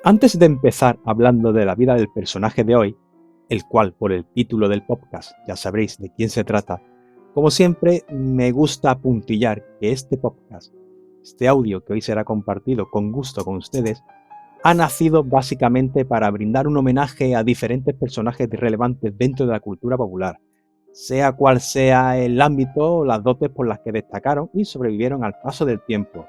Antes de empezar hablando de la vida del personaje de hoy, el cual por el título del podcast ya sabréis de quién se trata, como siempre me gusta apuntillar que este podcast, este audio que hoy será compartido con gusto con ustedes, ha nacido básicamente para brindar un homenaje a diferentes personajes relevantes dentro de la cultura popular, sea cual sea el ámbito o las dotes por las que destacaron y sobrevivieron al paso del tiempo.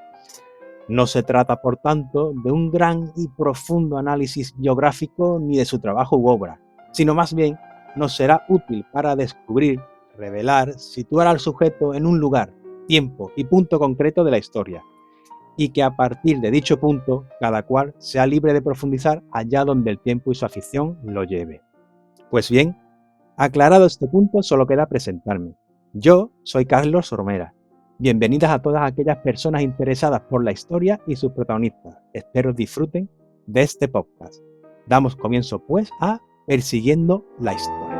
No se trata, por tanto, de un gran y profundo análisis biográfico ni de su trabajo u obra, sino más bien nos será útil para descubrir, revelar, situar al sujeto en un lugar, tiempo y punto concreto de la historia, y que a partir de dicho punto, cada cual sea libre de profundizar allá donde el tiempo y su afición lo lleve. Pues bien, aclarado este punto, solo queda presentarme. Yo soy Carlos Romera. Bienvenidas a todas aquellas personas interesadas por la historia y sus protagonistas. Espero disfruten de este podcast. Damos comienzo pues a Persiguiendo la Historia.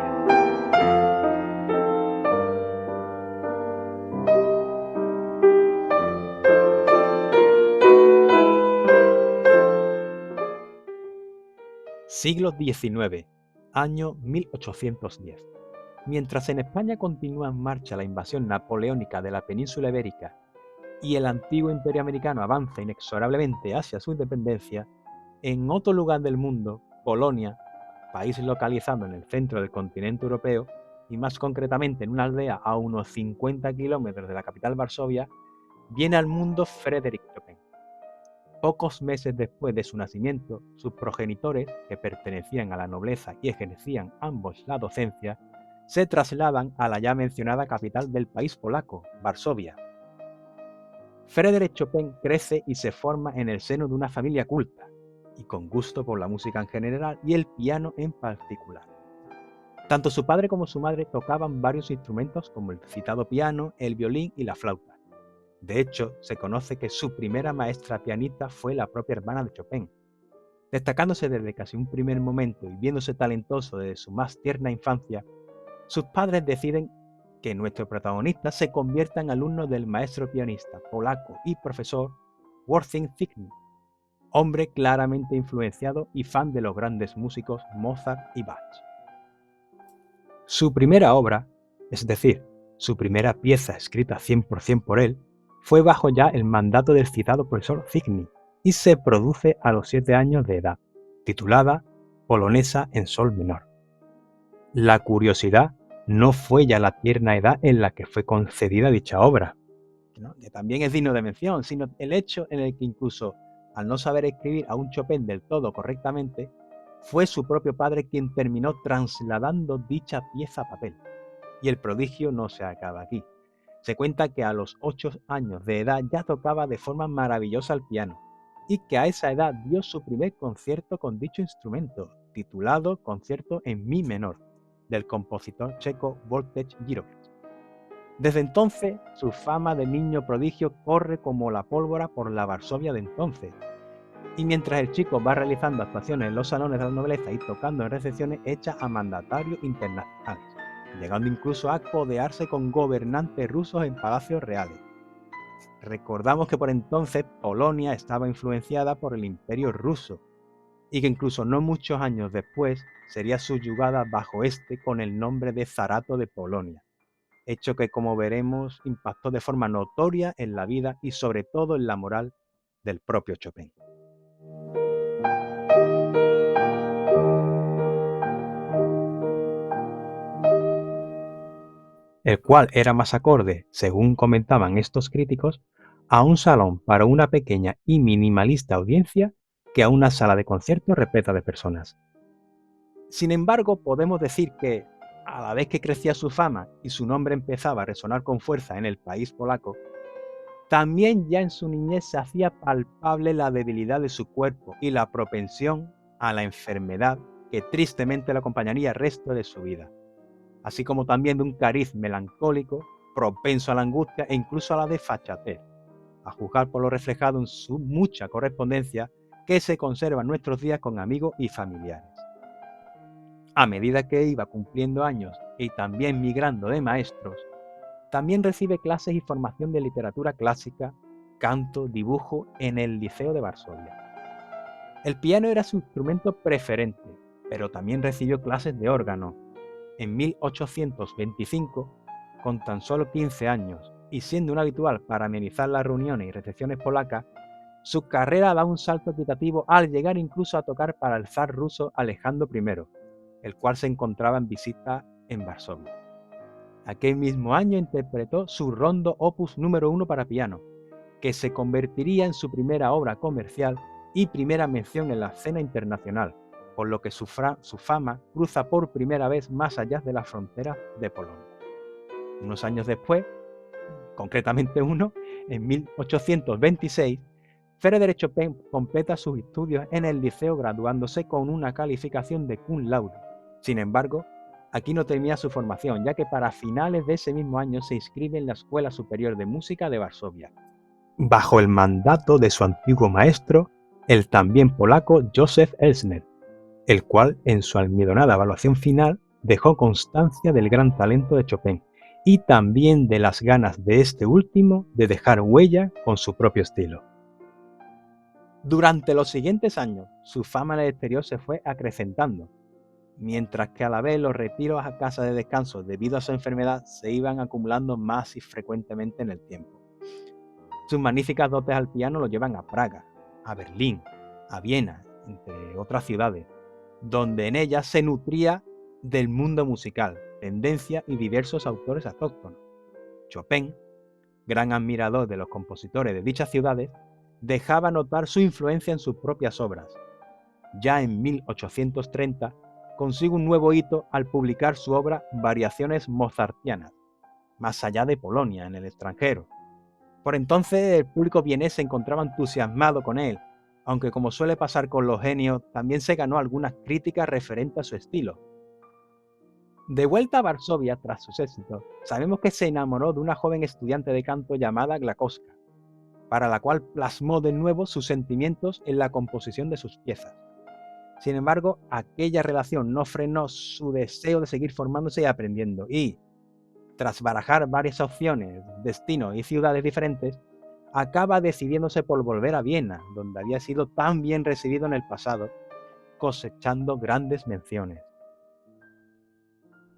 Siglo XIX, año 1810. Mientras en España continúa en marcha la invasión napoleónica de la península ibérica y el antiguo imperio americano avanza inexorablemente hacia su independencia, en otro lugar del mundo, Polonia, país localizado en el centro del continente europeo y más concretamente en una aldea a unos 50 kilómetros de la capital Varsovia, viene al mundo Frédéric Chopin. Pocos meses después de su nacimiento, sus progenitores, que pertenecían a la nobleza y ejercían ambos la docencia, se trasladan a la ya mencionada capital del país polaco, Varsovia. Frédéric Chopin crece y se forma en el seno de una familia culta, y con gusto por la música en general y el piano en particular. Tanto su padre como su madre tocaban varios instrumentos como el citado piano, el violín y la flauta. De hecho, se conoce que su primera maestra pianista fue la propia hermana de Chopin. Destacándose desde casi un primer momento y viéndose talentoso desde su más tierna infancia, sus padres deciden que nuestro protagonista se convierta en alumno del maestro pianista polaco y profesor Wojciech Fichtner, hombre claramente influenciado y fan de los grandes músicos Mozart y Bach. Su primera obra, es decir, su primera pieza escrita 100% por él, fue bajo ya el mandato del citado profesor Fichtner y se produce a los 7 años de edad, titulada Polonesa en sol menor. La curiosidad no fue ya la tierna edad en la que fue concedida dicha obra, ¿no?, que también es digno de mención, sino el hecho en el que incluso al no saber escribir a un Chopin del todo correctamente, fue su propio padre quien terminó trasladando dicha pieza a papel. Y el prodigio no se acaba aquí. Se cuenta que a los 8 años de edad ya tocaba de forma maravillosa el piano, y que a esa edad dio su primer concierto con dicho instrumento, titulado Concierto en Mi menor, del compositor checo Wojciech Jirovich. Desde entonces, su fama de niño prodigio corre como la pólvora por la Varsovia de entonces, y mientras el chico va realizando actuaciones en los salones de la nobleza y tocando en recepciones hechas a mandatarios internacionales, llegando incluso a codearse con gobernantes rusos en palacios reales. Recordamos que por entonces Polonia estaba influenciada por el Imperio ruso, y que incluso no muchos años después sería subyugada bajo este con el nombre de Zarato de Polonia, hecho que, como veremos, impactó de forma notoria en la vida y sobre todo en la moral del propio Chopin. El cual era más acorde, según comentaban estos críticos, a un salón para una pequeña y minimalista audiencia que a una sala de conciertos repleta de personas. Sin embargo, podemos decir que, a la vez que crecía su fama y su nombre empezaba a resonar con fuerza en el país polaco, también ya en su niñez se hacía palpable la debilidad de su cuerpo y la propensión a la enfermedad que tristemente le acompañaría el resto de su vida, así como también de un cariz melancólico, propenso a la angustia e incluso a la desfachatez, a juzgar por lo reflejado en su mucha correspondencia que se conserva en nuestros días con amigos y familiares. A medida que iba cumpliendo años y también migrando de maestros, también recibe clases y formación de literatura clásica, canto, dibujo en el Liceo de Varsovia. El piano era su instrumento preferente, pero también recibió clases de órgano. En 1825, con tan solo 15 años y siendo un habitual para amenizar las reuniones y recepciones polacas, su carrera da un salto equitativo al llegar incluso a tocar para el zar ruso Alejandro I, el cual se encontraba en visita en Varsovia. Aquel mismo año interpretó su rondo opus número 1 para piano, que se convertiría en su primera obra comercial y primera mención en la escena internacional, por lo que su fama cruza por primera vez más allá de las fronteras de Polonia. Unos años después, concretamente en 1826, Frédéric Chopin completa sus estudios en el liceo graduándose con una calificación de cum laude. Sin embargo, aquí no termina su formación, ya que para finales de ese mismo año se inscribe en la Escuela Superior de Música de Varsovia, bajo el mandato de su antiguo maestro, el también polaco Józef Elsner, el cual en su almidonada evaluación final dejó constancia del gran talento de Chopin y también de las ganas de este último de dejar huella con su propio estilo. Durante los siguientes años, su fama en el exterior se fue acrecentando, mientras que a la vez los retiros a casa de descanso debido a su enfermedad se iban acumulando más y frecuentemente en el tiempo. Sus magníficas dotes al piano lo llevan a Praga, a Berlín, a Viena, entre otras ciudades, donde en ellas se nutría del mundo musical, tendencia y diversos autores autóctonos. Chopin, gran admirador de los compositores de dichas ciudades, dejaba notar su influencia en sus propias obras. Ya en 1830 consigue un nuevo hito al publicar su obra Variaciones mozartianas, más allá de Polonia, en el extranjero. Por entonces el público vienés se encontraba entusiasmado con él, aunque como suele pasar con los genios, también se ganó algunas críticas referentes a su estilo. De vuelta a Varsovia tras sus éxitos, sabemos que se enamoró de una joven estudiante de canto llamada Glakowska, para la cual plasmó de nuevo sus sentimientos en la composición de sus piezas. Sin embargo, aquella relación no frenó su deseo de seguir formándose y aprendiendo, y, tras barajar varias opciones, destinos y ciudades diferentes, acaba decidiéndose por volver a Viena, donde había sido tan bien recibido en el pasado, cosechando grandes menciones.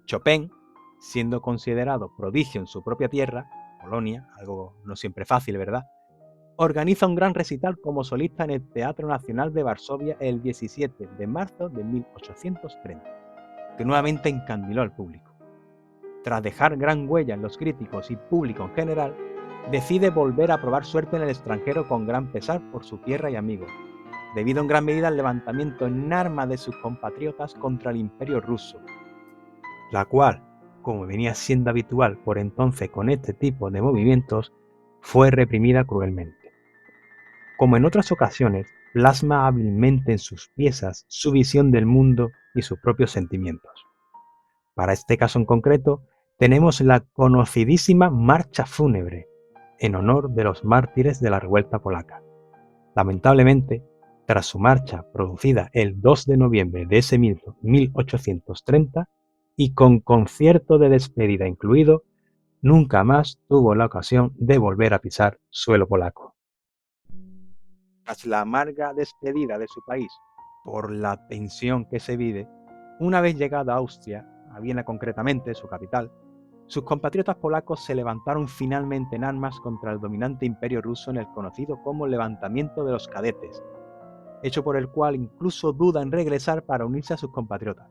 Chopin, siendo considerado prodigio en su propia tierra, Polonia, algo no siempre fácil, ¿verdad?, organiza un gran recital como solista en el Teatro Nacional de Varsovia el 17 de marzo de 1830, que nuevamente encandiló al público. Tras dejar gran huella en los críticos y público en general, decide volver a probar suerte en el extranjero con gran pesar por su tierra y amigos, debido en gran medida al levantamiento en armas de sus compatriotas contra el Imperio ruso, la cual, como venía siendo habitual por entonces con este tipo de movimientos, fue reprimida cruelmente. Como en otras ocasiones, plasma hábilmente en sus piezas su visión del mundo y sus propios sentimientos. Para este caso en concreto, tenemos la conocidísima Marcha Fúnebre, en honor de los mártires de la revuelta polaca. Lamentablemente, tras su marcha producida el 2 de noviembre de ese mismo 1830 y con concierto de despedida incluido, nunca más tuvo la ocasión de volver a pisar suelo polaco. Tras la amarga despedida de su país por la tensión que se vive, una vez llegada a Austria, a Viena concretamente, su capital, sus compatriotas polacos se levantaron finalmente en armas contra el dominante imperio ruso en el conocido como Levantamiento de los Cadetes, hecho por el cual incluso duda en regresar para unirse a sus compatriotas.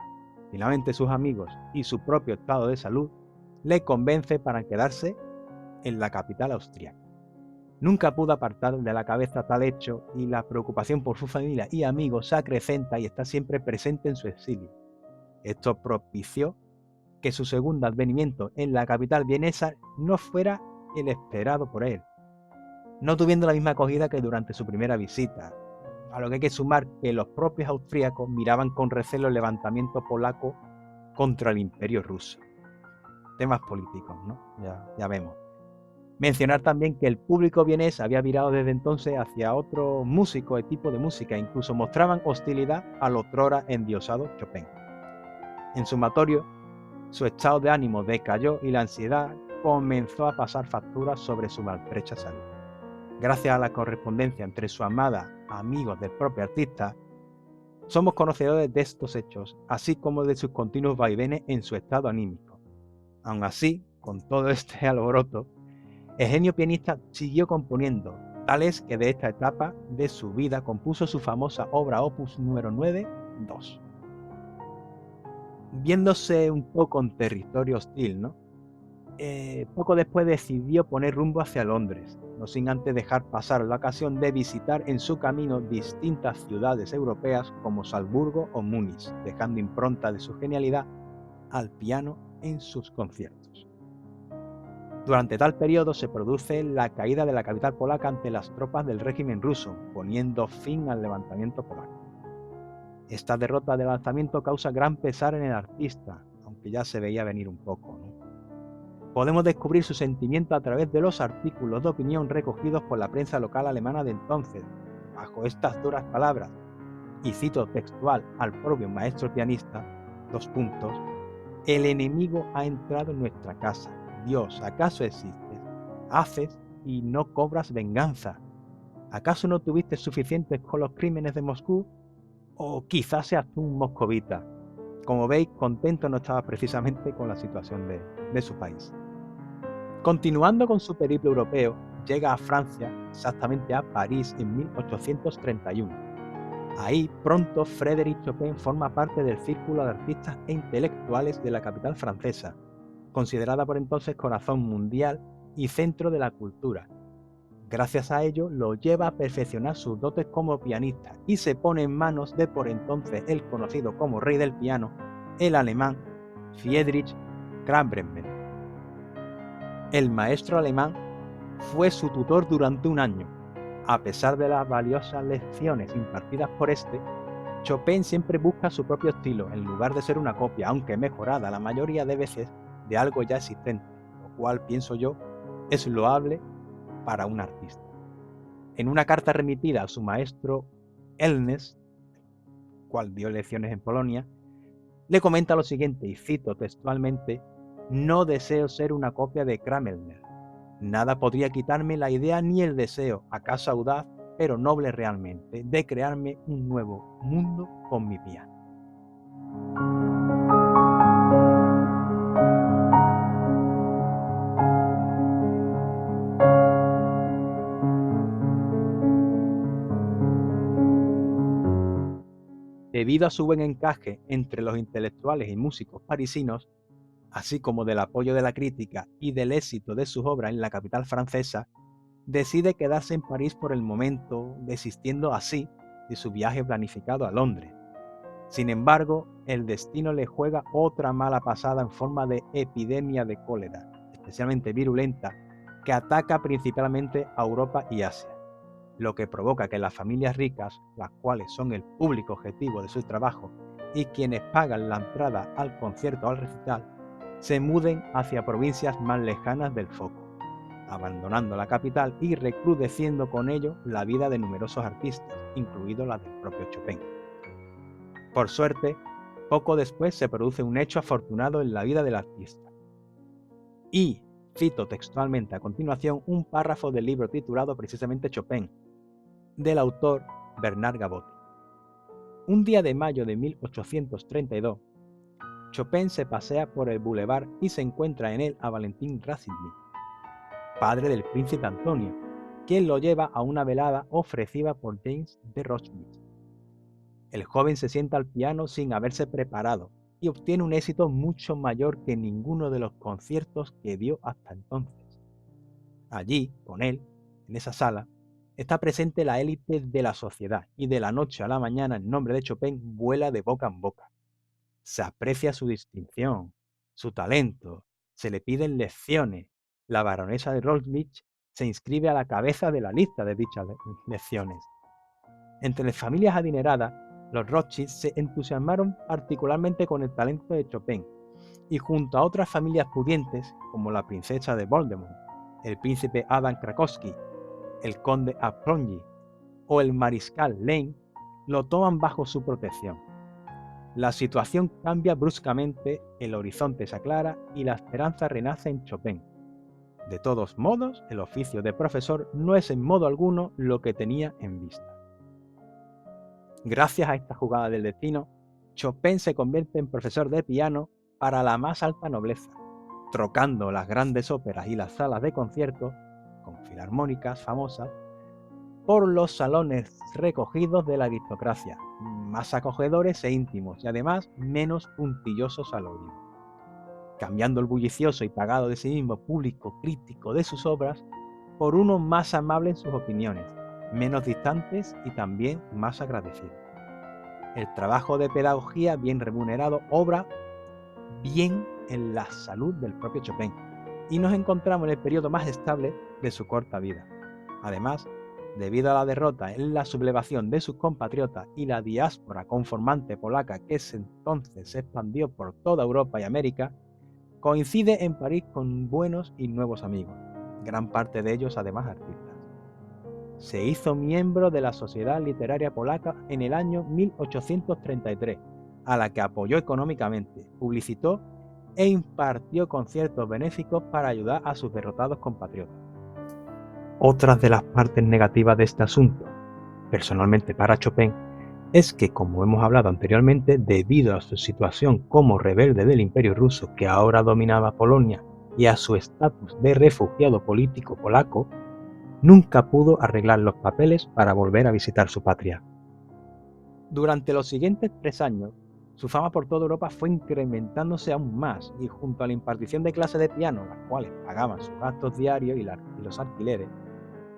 Finalmente sus amigos y su propio estado de salud le convence para quedarse en la capital austríaca. Nunca pudo apartar de la cabeza tal hecho y la preocupación por su familia y amigos se acrecenta y está siempre presente en su exilio. Esto propició que su segundo advenimiento en la capital vienesa no fuera el esperado por él, no tuviendo la misma acogida que durante su primera visita, a lo que hay que sumar que los propios austríacos miraban con recelo el levantamiento polaco contra el imperio ruso. Temas políticos, ¿no? Ya vemos. Mencionar también que el público vienés había virado desde entonces hacia otro músico y tipo de música, incluso mostraban hostilidad al otrora endiosado Chopin. En sumatorio, su estado de ánimo decayó y la ansiedad comenzó a pasar facturas sobre su maltrecha salud. Gracias a la correspondencia entre su amada amigos del propio artista, somos conocedores de estos hechos, así como de sus continuos vaivenes en su estado anímico. Aun así, con todo este alboroto, el genio pianista siguió componiendo, tal es que de esta etapa de su vida compuso su famosa obra opus número 9, 2. Viéndose un poco en territorio hostil, ¿no? Poco después decidió poner rumbo hacia Londres, no sin antes dejar pasar la ocasión de visitar en su camino distintas ciudades europeas como Salzburgo o Múnich, dejando impronta de su genialidad al piano en sus conciertos. Durante tal periodo se produce la caída de la capital polaca ante las tropas del régimen ruso, poniendo fin al levantamiento polaco. Esta derrota del alzamiento causa gran pesar en el artista, aunque ya se veía venir un poco, ¿no? Podemos descubrir su sentimiento a través de los artículos de opinión recogidos por la prensa local alemana de entonces, bajo estas duras palabras, y cito textual al propio maestro pianista, : el enemigo ha entrado en nuestra casa. Dios, ¿acaso existes? Haces y no cobras venganza. ¿Acaso no tuviste suficientes con los crímenes de Moscú? ¿O quizás seas tú un moscovita? Como veis, contento no estaba precisamente con la situación de su país. Continuando con su periplo europeo, llega a Francia, exactamente a París, en 1831. Ahí pronto Frédéric Chopin forma parte del círculo de artistas e intelectuales de la capital francesa, considerada por entonces corazón mundial y centro de la cultura. Gracias a ello lo lleva a perfeccionar sus dotes como pianista y se pone en manos de por entonces el conocido como rey del piano, el alemán Friedrich Krambremel. El maestro alemán fue su tutor durante un año. A pesar de las valiosas lecciones impartidas por este, Chopin siempre busca su propio estilo, en lugar de ser una copia, aunque mejorada la mayoría de veces, de algo ya existente, lo cual, pienso yo, es loable para un artista. En una carta remitida a su maestro Elnes, cual dio lecciones en Polonia, le comenta lo siguiente, y cito textualmente: no deseo ser una copia de Kramner. Nada podría quitarme la idea ni el deseo, acaso audaz, pero noble realmente, de crearme un nuevo mundo con mi piano. Debido a su buen encaje entre los intelectuales y músicos parisinos, así como del apoyo de la crítica y del éxito de sus obras en la capital francesa, decide quedarse en París por el momento, desistiendo así de su viaje planificado a Londres. Sin embargo, el destino le juega otra mala pasada en forma de epidemia de cólera, especialmente virulenta, que ataca principalmente a Europa y Asia, lo que provoca que las familias ricas, las cuales son el público objetivo de su trabajo y quienes pagan la entrada al concierto o al recital, se muden hacia provincias más lejanas del foco, abandonando la capital y recrudeciendo con ello la vida de numerosos artistas, incluido la del propio Chopin. Por suerte, poco después se produce un hecho afortunado en la vida del artista. Y cito textualmente a continuación un párrafo del libro titulado precisamente Chopin, del autor Bernard Gabotti. Un día de mayo de 1832, Chopin se pasea por el boulevard y se encuentra en él a Valentín Radziwiłł, padre del príncipe Antonio, quien lo lleva a una velada ofrecida por James de Rothschild. El joven se sienta al piano sin haberse preparado y obtiene un éxito mucho mayor que ninguno de los conciertos que dio hasta entonces. Allí, con él, en esa sala, está presente la élite de la sociedad y de la noche a la mañana el nombre de Chopin vuela de boca en boca. Se aprecia su distinción, su talento, se le piden lecciones. La baronesa de Rothschild se inscribe a la cabeza de la lista de dichas lecciones. Entre las familias adineradas, los Rothschild se entusiasmaron particularmente con el talento de Chopin, y junto a otras familias pudientes, como la princesa de Voldemort, el príncipe Adam Krakowski, el conde Apronyi o el mariscal Lane, lo toman bajo su protección. La situación cambia bruscamente, el horizonte se aclara y la esperanza renace en Chopin. De todos modos, el oficio de profesor no es en modo alguno lo que tenía en vista. Gracias a esta jugada del destino, Chopin se convierte en profesor de piano para la más alta nobleza, trocando las grandes óperas y las salas de conciertos, con filarmónicas famosas, por los salones recogidos de la aristocracia, más acogedores e íntimos y además menos puntillosos al oído, cambiando el bullicioso y pagado de sí mismo público crítico de sus obras por uno más amable en sus opiniones, menos distantes y también más agradecido. El trabajo de pedagogía bien remunerado obra bien en la salud del propio Chopin y nos encontramos en el periodo más estable de su corta vida. Además, debido a la derrota en la sublevación de sus compatriotas y la diáspora conformante polaca que entonces se expandió por toda Europa y América, coincide en París con buenos y nuevos amigos, gran parte de ellos además artistas. Se hizo miembro de la Sociedad Literaria Polaca en el año 1833, a la que apoyó económicamente, publicitó e impartió conciertos benéficos para ayudar a sus derrotados compatriotas. Otras de las partes negativas de este asunto, personalmente para Chopin, es que, como hemos hablado anteriormente, debido a su situación como rebelde del Imperio ruso que ahora dominaba Polonia y a su estatus de refugiado político polaco, nunca pudo arreglar los papeles para volver a visitar su patria. Durante los siguientes 3 años, su fama por toda Europa fue incrementándose aún más y junto a la impartición de clases de piano, las cuales pagaban sus gastos diarios y los alquileres,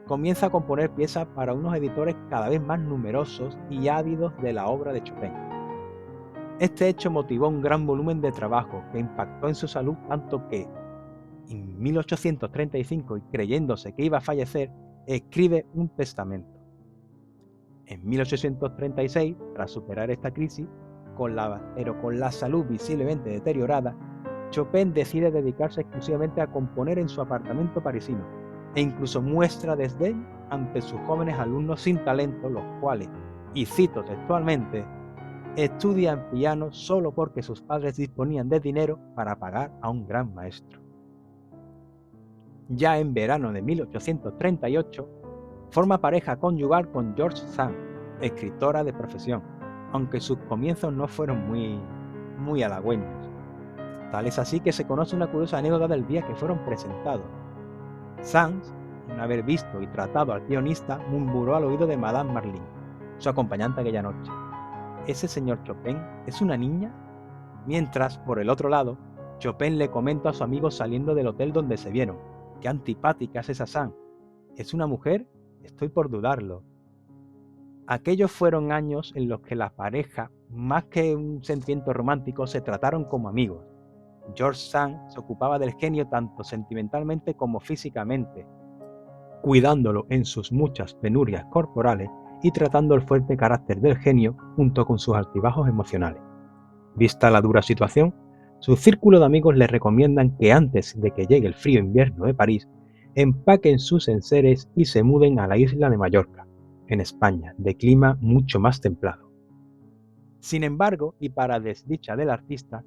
comienza a componer piezas para unos editores cada vez más numerosos y ávidos de la obra de Chopin. Este hecho motivó un gran volumen de trabajo que impactó en su salud tanto que, en 1835, y creyéndose que iba a fallecer, escribe un testamento. En 1836, tras superar esta crisis, pero con la salud visiblemente deteriorada, Chopin decide dedicarse exclusivamente a componer en su apartamento parisino, e incluso muestra desdén ante sus jóvenes alumnos sin talento, los cuales, y cito textualmente, estudian piano solo porque sus padres disponían de dinero para pagar a un gran maestro. Ya en verano de 1838, forma pareja conyugal con George Sand, escritora de profesión, aunque sus comienzos no fueron muy halagüeños. Tal es así que se conoce una curiosa anécdota del día que fueron presentados. Sand, una vez visto y tratado al pianista, murmuró al oído de Madame Marlin, su acompañante aquella noche: ¿ese señor Chopin es una niña? Mientras, por el otro lado, Chopin le comenta a su amigo saliendo del hotel donde se vieron: «Qué antipática es esa Sand. ¿Es una mujer? Estoy por dudarlo». Aquellos fueron años en los que la pareja, más que un sentimiento romántico, se trataron como amigos. George Sand se ocupaba del genio tanto sentimentalmente como físicamente, cuidándolo en sus muchas penurias corporales y tratando el fuerte carácter del genio junto con sus altibajos emocionales. Vista la dura situación, su círculo de amigos le recomiendan que antes de que llegue el frío invierno de París, empaquen sus enseres y se muden a la isla de Mallorca, en España, de clima mucho más templado. Sin embargo, y para desdicha del artista,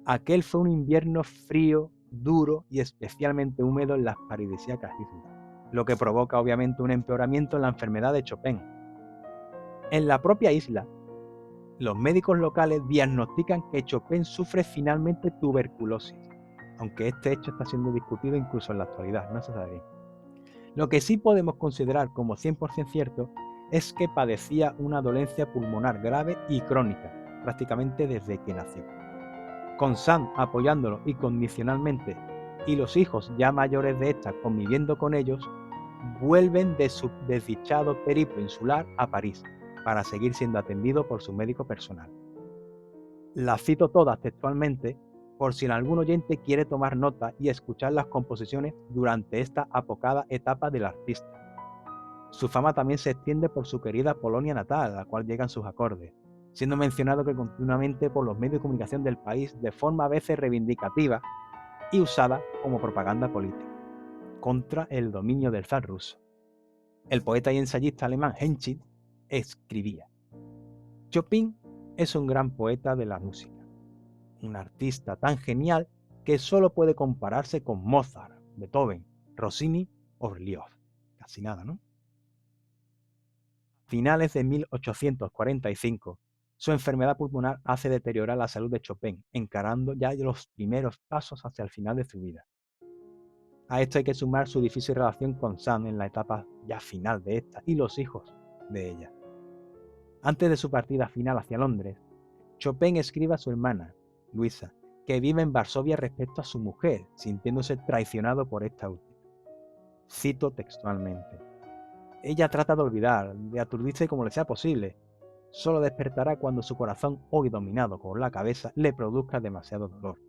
aquel fue un invierno frío, duro y especialmente húmedo en las paradisíacas islas, lo que provoca obviamente un empeoramiento en la enfermedad de Chopin. En la propia isla, los médicos locales diagnostican que Chopin sufre finalmente tuberculosis, aunque este hecho está siendo discutido incluso en la actualidad, no se sabe bien. Lo que sí podemos considerar como 100% cierto es que padecía una dolencia pulmonar grave y crónica, prácticamente desde que nació. Con Sand apoyándolo incondicionalmente y los hijos ya mayores de esta conviviendo con ellos, vuelven de su desdichado periplo insular a París para seguir siendo atendido por su médico personal. Las cito todas textualmente por si algún oyente quiere tomar nota y escuchar las composiciones durante esta apocada etapa del artista. Su fama también se extiende por su querida Polonia natal, a la cual llegan sus acordes, siendo mencionado que continuamente por los medios de comunicación del país de forma a veces reivindicativa y usada como propaganda política, contra el dominio del zar ruso. El poeta y ensayista alemán Henschel escribía: Chopin es un gran poeta de la música, un artista tan genial que solo puede compararse con Mozart, Beethoven, Rossini o Berlioz. Casi nada, ¿no? finales de 1845, su enfermedad pulmonar hace deteriorar la salud de Chopin, encarando ya los primeros pasos hacia el final de su vida. A esto hay que sumar su difícil relación con Sand en la etapa ya final de esta y los hijos de ella. Antes de su partida final hacia Londres, Chopin escribe a su hermana, Luisa, que vive en Varsovia respecto a su mujer, sintiéndose traicionado por esta última. Cito textualmente: ella trata de olvidar, de aturdirse como le sea posible. Solo despertará cuando su corazón, hoy dominado por la cabeza, le produzca demasiado dolor.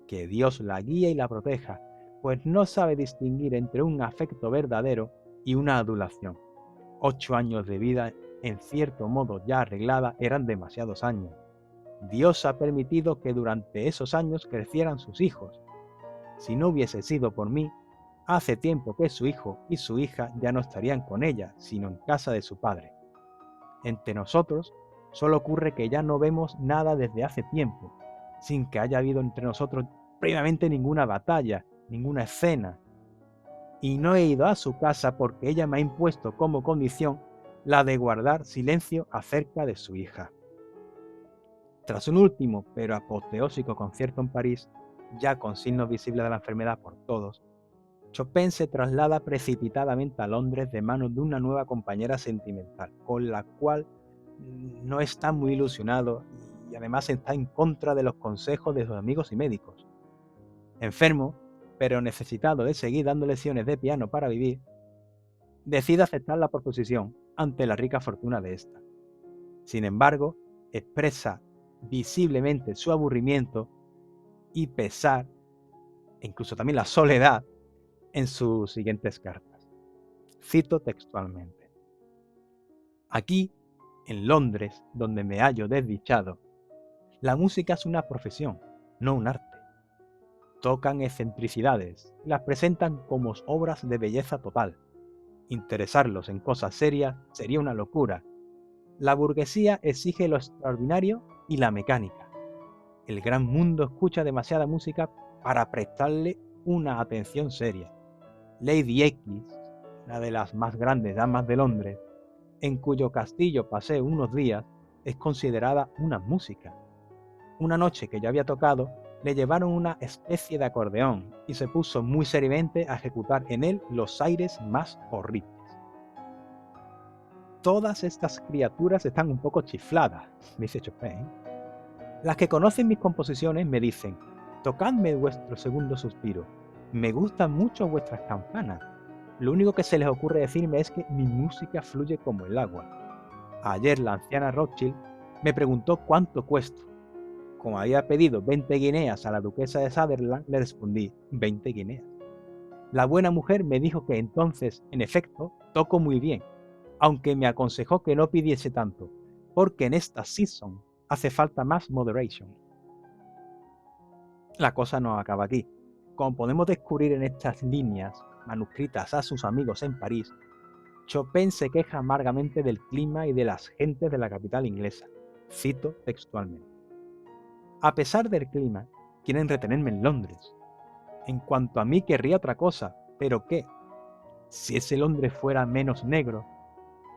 Que Dios la guíe y la proteja, pues no sabe distinguir entre un afecto verdadero y una adulación. 8 años de vida, en cierto modo ya arreglada, eran demasiados años. Dios ha permitido que durante esos años crecieran sus hijos. Si no hubiese sido por mí, hace tiempo que su hijo y su hija ya no estarían con ella, sino en casa de su padre. Entre nosotros, solo ocurre que ya no vemos nada desde hace tiempo, sin que haya habido entre nosotros previamente ninguna batalla, ninguna escena. Y no he ido a su casa porque ella me ha impuesto como condición la de guardar silencio acerca de su hija. Tras un último pero apoteósico concierto en París, ya con signos visibles de la enfermedad por todos, Chopin se traslada precipitadamente a Londres de manos de una nueva compañera sentimental, con la cual no está muy ilusionado y además está en contra de los consejos de sus amigos y médicos. Enfermo, pero necesitado de seguir dando lecciones de piano para vivir, decide aceptar la proposición ante la rica fortuna de ésta. Sin embargo, expresa visiblemente su aburrimiento y pesar, e incluso también la soledad, en sus siguientes cartas. Cito textualmente: aquí, en Londres, donde me hallo desdichado, la música es una profesión, no un arte. Tocan excentricidades y las presentan como obras de belleza total. Interesarlos en cosas serias sería una locura. La burguesía exige lo extraordinario y la mecánica. El gran mundo escucha demasiada música para prestarle una atención seria. Lady X, una de las más grandes damas de Londres, en cuyo castillo pasé unos días, es considerada una música. Una noche que yo había tocado, le llevaron una especie de acordeón y se puso muy seriamente a ejecutar en él los aires más horribles. Todas estas criaturas están un poco chifladas, dice Chopin. Las que conocen mis composiciones me dicen: tocadme vuestro segundo suspiro, me gustan mucho vuestras campanas. Lo único que se les ocurre decirme es que mi música fluye como el agua. Ayer la anciana Rothschild me preguntó cuánto cuesto. Como había pedido 20 guineas a la duquesa de Sutherland, le respondí 20 guineas. La buena mujer me dijo que entonces, en efecto, toco muy bien, aunque me aconsejó que no pidiese tanto, porque en esta season hace falta más moderation. La cosa no acaba aquí. Como podemos descubrir en estas líneas, manuscritas a sus amigos en París, Chopin se queja amargamente del clima y de las gentes de la capital inglesa. Cito textualmente: a pesar del clima, quieren retenerme en Londres. En cuanto a mí, querría otra cosa, pero ¿qué? Si ese Londres fuera menos negro,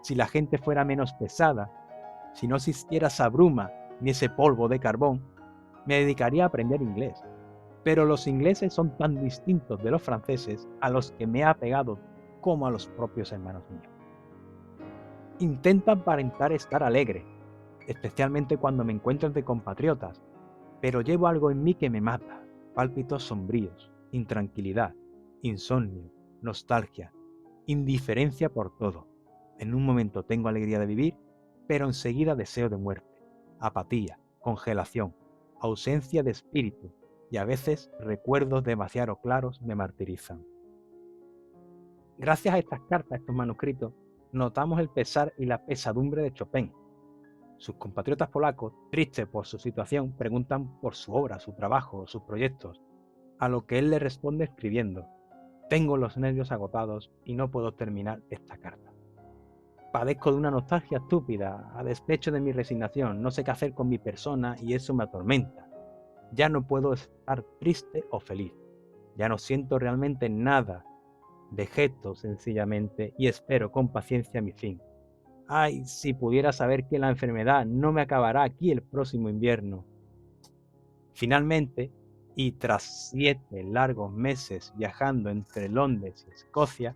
si la gente fuera menos pesada, si no existiera esa bruma ni ese polvo de carbón, me dedicaría a aprender inglés. Pero los ingleses son tan distintos de los franceses, a los que me he apegado, como a los propios hermanos míos. Intento aparentar estar alegre, especialmente cuando me encuentro entre compatriotas, pero llevo algo en mí que me mata: pálpitos sombríos, intranquilidad, insomnio, nostalgia, indiferencia por todo. En un momento tengo alegría de vivir, pero enseguida deseo de muerte, apatía, congelación, ausencia de espíritu, y a veces recuerdos demasiado claros me martirizan. Gracias a estas cartas, estos manuscritos, notamos el pesar y la pesadumbre de Chopin. Sus compatriotas polacos, tristes por su situación, preguntan por su obra, su trabajo, sus proyectos, a lo que él le responde escribiendo: tengo los nervios agotados y no puedo terminar esta carta. Padezco de una nostalgia estúpida, a despecho de mi resignación, no sé qué hacer con mi persona y eso me atormenta. Ya no puedo estar triste o feliz, ya no siento realmente nada, vegeto sencillamente y espero con paciencia mi fin. Ay, si pudiera saber que la enfermedad no me acabará aquí el próximo invierno. Finalmente, y tras 7 largos meses viajando entre Londres y Escocia,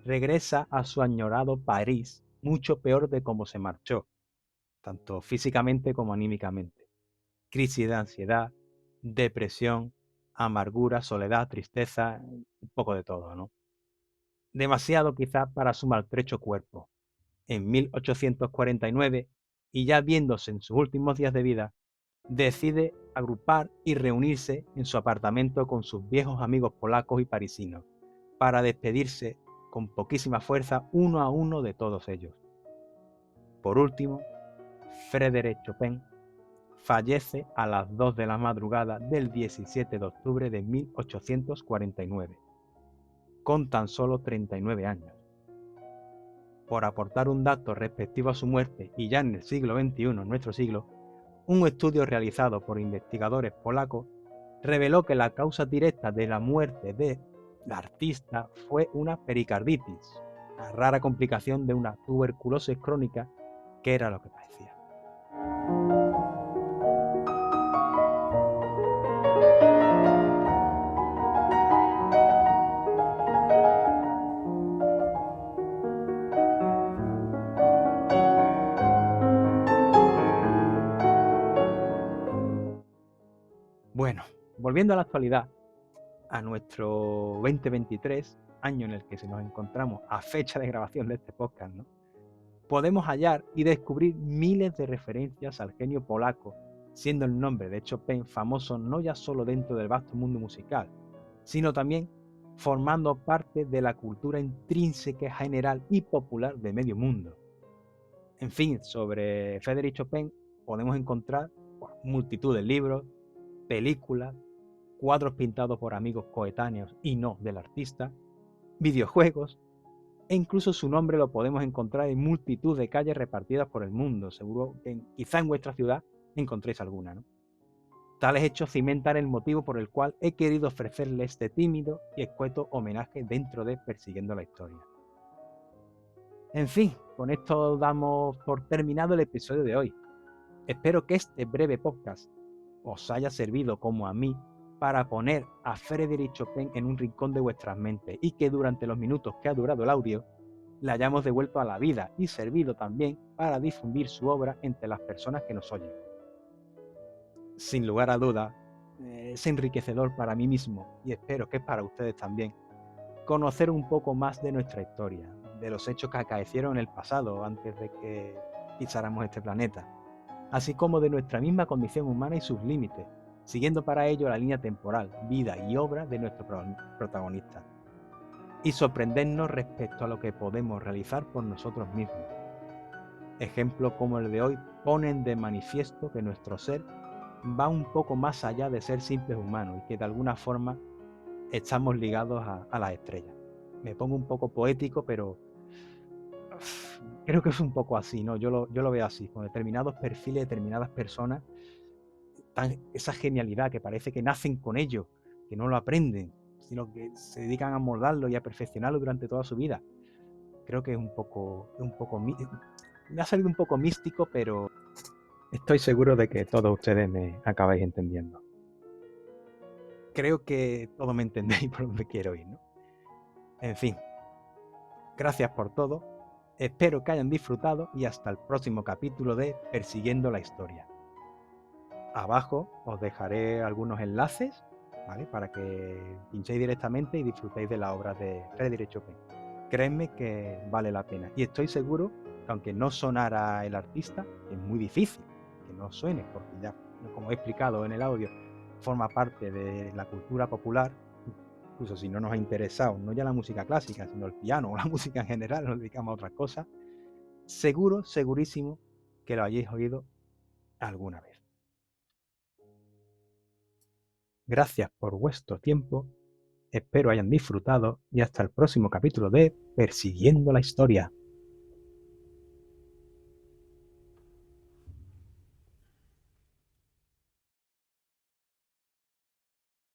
regresa a su añorado París, mucho peor de cómo se marchó, tanto físicamente como anímicamente. Crisis de ansiedad, depresión, amargura, soledad, tristeza, un poco de todo, ¿no? Demasiado quizás para su maltrecho cuerpo. En 1849, y ya viéndose en sus últimos días de vida, decide agrupar y reunirse en su apartamento con sus viejos amigos polacos y parisinos, para despedirse con poquísima fuerza uno a uno de todos ellos. Por último, Frédéric Chopin fallece a las 2 de la madrugada del 17 de octubre de 1849, con tan solo 39 años. Por aportar un dato respectivo a su muerte, y ya en el siglo XXI, en nuestro siglo, un estudio realizado por investigadores polacos reveló que la causa directa de la muerte del artista fue una pericarditis, una rara complicación de una tuberculosis crónica que era lo que padecía. Bueno, volviendo a la actualidad, a nuestro 2023, año en el que nos encontramos a fecha de grabación de este podcast, ¿no? Podemos hallar y descubrir miles de referencias al genio polaco, siendo el nombre de Chopin famoso no ya solo dentro del vasto mundo musical, sino también formando parte de la cultura intrínseca, general y popular de medio mundo. En fin, sobre Frédéric Chopin podemos encontrar multitud de libros, películas, cuadros pintados por amigos coetáneos y no del artista, videojuegos, e incluso su nombre lo podemos encontrar en multitud de calles repartidas por el mundo. Seguro que quizá en vuestra ciudad encontréis alguna, ¿no? Tales hechos cimentan el motivo por el cual he querido ofrecerle este tímido y escueto homenaje dentro de Persiguiendo la Historia. En fin, con esto damos por terminado el episodio de hoy. Espero que este breve podcast os haya servido como a mí para poner a Frédéric Chopin en un rincón de vuestras mentes y que durante los minutos que ha durado el audio le hayamos devuelto a la vida y servido también para difundir su obra entre las personas que nos oyen. Sin lugar a dudas, es enriquecedor para mí mismo y espero que para ustedes también conocer un poco más de nuestra historia, de los hechos que acaecieron en el pasado antes de que pisáramos este planeta, así como de nuestra misma condición humana y sus límites, siguiendo para ello la línea temporal, vida y obra de nuestro protagonista, y sorprendernos respecto a lo que podemos realizar por nosotros mismos. Ejemplos como el de hoy ponen de manifiesto que nuestro ser va un poco más allá de ser simples humanos y que de alguna forma estamos ligados a las estrellas. Me pongo un poco poético, pero creo que es un poco así, ¿no? Yo lo veo así, con determinados perfiles, determinadas personas, esa genialidad que parece que nacen con ello, que no lo aprenden, sino que se dedican a moldarlo y a perfeccionarlo durante toda su vida. Creo que es un poco me ha salido un poco místico, pero estoy seguro de que todos ustedes me acabáis entendiendo. Creo que todos me entendéis por donde quiero ir, ¿no? En fin, gracias por todo, espero que hayan disfrutado y hasta el próximo capítulo de Persiguiendo la Historia. Abajo os dejaré algunos enlaces, ¿vale? Para que pinchéis directamente y disfrutéis de la obra de Frédéric Chopin. Créanme que vale la pena y estoy seguro que aunque no sonara el artista, es muy difícil que no suene, porque ya, como he explicado en el audio, forma parte de la cultura popular. Incluso si no nos ha interesado no ya la música clásica, sino el piano o la música en general, nos dedicamos a otras cosas, segurísimo que lo hayáis oído alguna vez. Gracias por vuestro tiempo, espero hayan disfrutado y hasta el próximo capítulo de Persiguiendo la Historia.